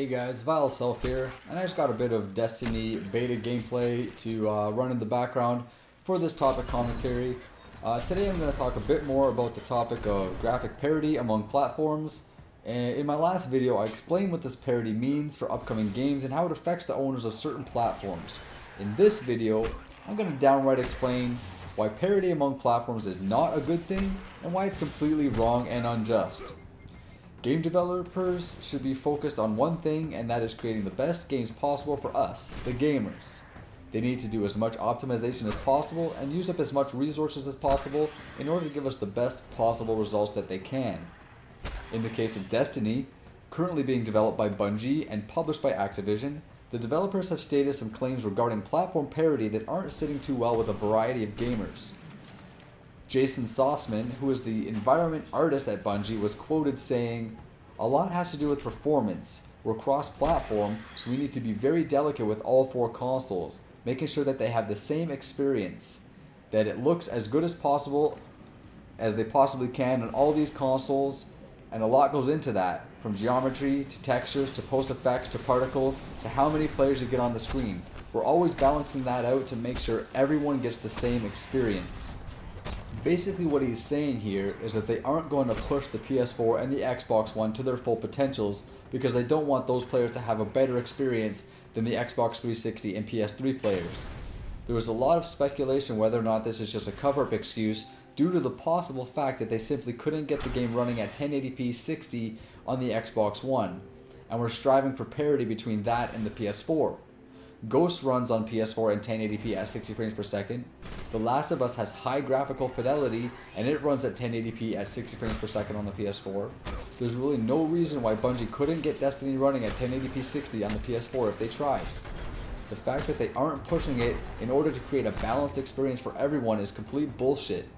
Hey guys, Vile Self here, and I just got a bit of Destiny beta gameplay to run in the background for this topic commentary. Today I'm going to talk a bit more about the topic of graphic parity among platforms. And in my last video I explained what this parity means for upcoming games and how it affects the owners of certain platforms. In this video, I'm going to downright explain why parity among platforms is not a good thing and why it's completely wrong and unjust. Game developers should be focused on one thing, and that is creating the best games possible for us, the gamers. They need to do as much optimization as possible and use up as much resources as possible in order to give us the best possible results that they can. In the case of Destiny, currently being developed by Bungie and published by Activision, the developers have stated some claims regarding platform parity that aren't sitting too well with a variety of gamers. Jason Sossman, who is the environment artist at Bungie, was quoted saying, "A lot has to do with performance. We're cross-platform, so we need to be very delicate with all four consoles, making sure that they have the same experience, that it looks as good as possible as they possibly can on all these consoles, and a lot goes into that, from geometry to textures to post effects to particles to how many players you get on the screen. We're always balancing that out to make sure everyone gets the same experience." Basically what he's saying here is that they aren't going to push the PS4 and the Xbox One to their full potentials because they don't want those players to have a better experience than the Xbox 360 and PS3 players. There was a lot of speculation whether or not this is just a cover-up excuse due to the possible fact that they simply couldn't get the game running at 1080p 60 on the Xbox One, and were striving for parity between that and the PS4. Ghost runs on PS4 in 1080p at 60 frames per second. The Last of Us has high graphical fidelity and it runs at 1080p at 60 frames per second on the PS4. There's really no reason why Bungie couldn't get Destiny running at 1080p 60 on the PS4 if they tried. The fact that they aren't pushing it in order to create a balanced experience for everyone is complete bullshit.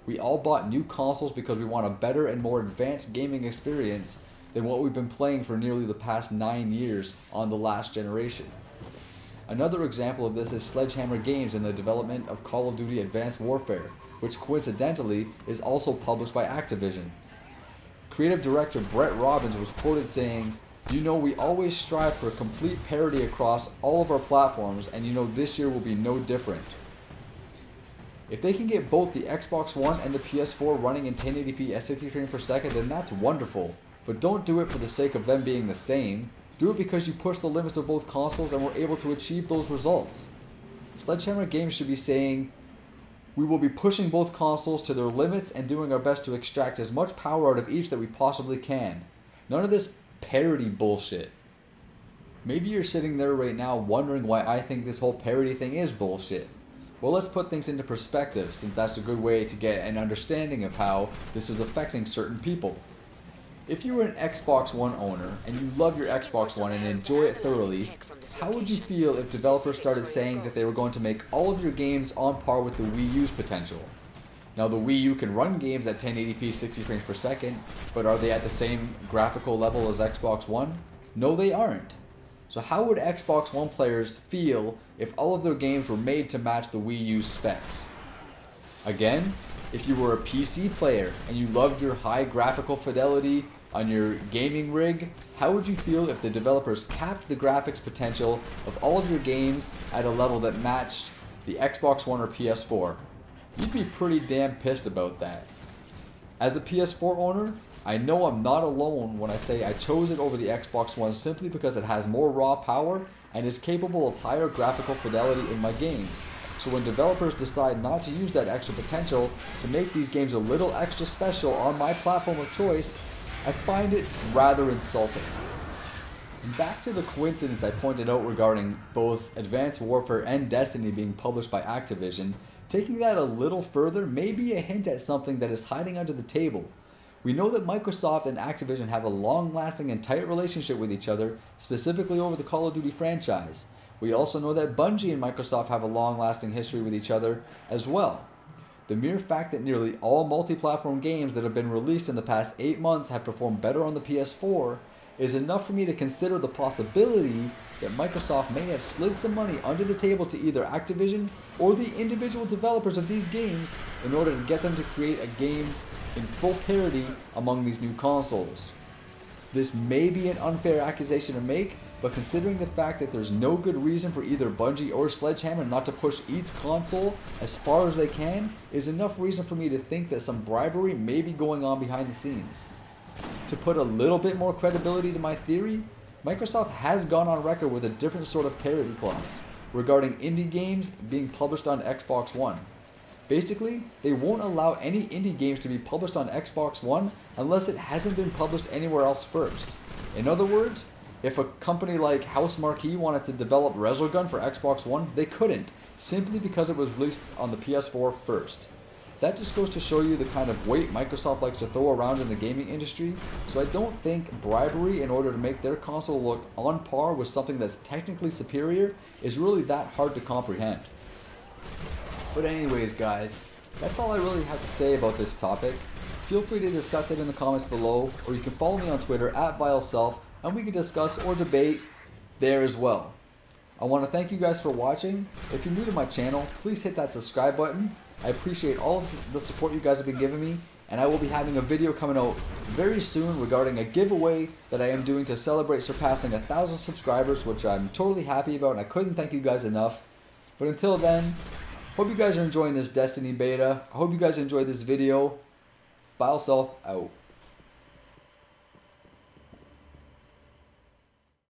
We all bought new consoles because we want a better and more advanced gaming experience than what we've been playing for nearly the past 9 years on the last generation. Another example of this is Sledgehammer Games in the development of Call of Duty Advanced Warfare, which coincidentally is also published by Activision. Creative director Brett Robbins was quoted saying, "You know, we always strive for complete parity across all of our platforms, and you know this year will be no different." If they can get both the Xbox One and the PS4 running in 1080p at 60 frames per second, then that's wonderful, but don't do it for the sake of them being the same. Do it because you push the limits of both consoles and were able to achieve those results. Sledgehammer Games should be saying, "We will be pushing both consoles to their limits and doing our best to extract as much power out of each that we possibly can." None of this parity bullshit. Maybe you're sitting there right now wondering why I think this whole parity thing is bullshit. Well, let's put things into perspective, since that's a good way to get an understanding of how this is affecting certain people. If you were an Xbox One owner and you love your Xbox One and enjoy it thoroughly, how would you feel if developers started saying that they were going to make all of your games on par with the Wii U's potential? Now, the Wii U can run games at 1080p 60 frames per second, but are they at the same graphical level as Xbox One? No, they aren't. So how would Xbox One players feel if all of their games were made to match the Wii U's specs? Again, if you were a PC player and you loved your high graphical fidelity on your gaming rig, how would you feel if the developers capped the graphics potential of all of your games at a level that matched the Xbox One or PS4? You'd be pretty damn pissed about that. As a PS4 owner, I know I'm not alone when I say I chose it over the Xbox One simply because it has more raw power and is capable of higher graphical fidelity in my games. So when developers decide not to use that extra potential to make these games a little extra special on my platform of choice, I find it rather insulting. And back to the coincidence I pointed out regarding both Advanced Warfare and Destiny being published by Activision, taking that a little further may be a hint at something that is hiding under the table. We know that Microsoft and Activision have a long-lasting and tight relationship with each other, specifically over the Call of Duty franchise. We also know that Bungie and Microsoft have a long-lasting history with each other as well. The mere fact that nearly all multi-platform games that have been released in the past 8 months have performed better on the PS4 is enough for me to consider the possibility that Microsoft may have slid some money under the table to either Activision or the individual developers of these games in order to get them to create games in full parity among these new consoles. This may be an unfair accusation to make, but considering the fact that there's no good reason for either Bungie or Sledgehammer not to push each console as far as they can, is enough reason for me to think that some bribery may be going on behind the scenes. To put a little bit more credibility to my theory, Microsoft has gone on record with a different sort of parity clause regarding indie games being published on Xbox One. Basically, they won't allow any indie games to be published on Xbox One unless it hasn't been published anywhere else first. In other words, if a company like House Marquee wanted to develop Resogun for Xbox One, they couldn't, simply because it was released on the PS4 first. That just goes to show you the kind of weight Microsoft likes to throw around in the gaming industry, so I don't think bribery in order to make their console look on par with something that's technically superior is really that hard to comprehend. But anyways guys, that's all I really have to say about this topic. Feel free to discuss it in the comments below, or you can follow me on Twitter at VileSelf, and we can discuss or debate there as well. I want to thank you guys for watching. If you're new to my channel, please hit that subscribe button. I appreciate all of the support you guys have been giving me, and I will be having a video coming out very soon regarding a giveaway that I am doing to celebrate surpassing 1,000 subscribers, which I'm totally happy about, and I couldn't thank you guys enough. But until then, hope you guys are enjoying this Destiny beta. I hope you guys enjoyed this video. VileSelf out.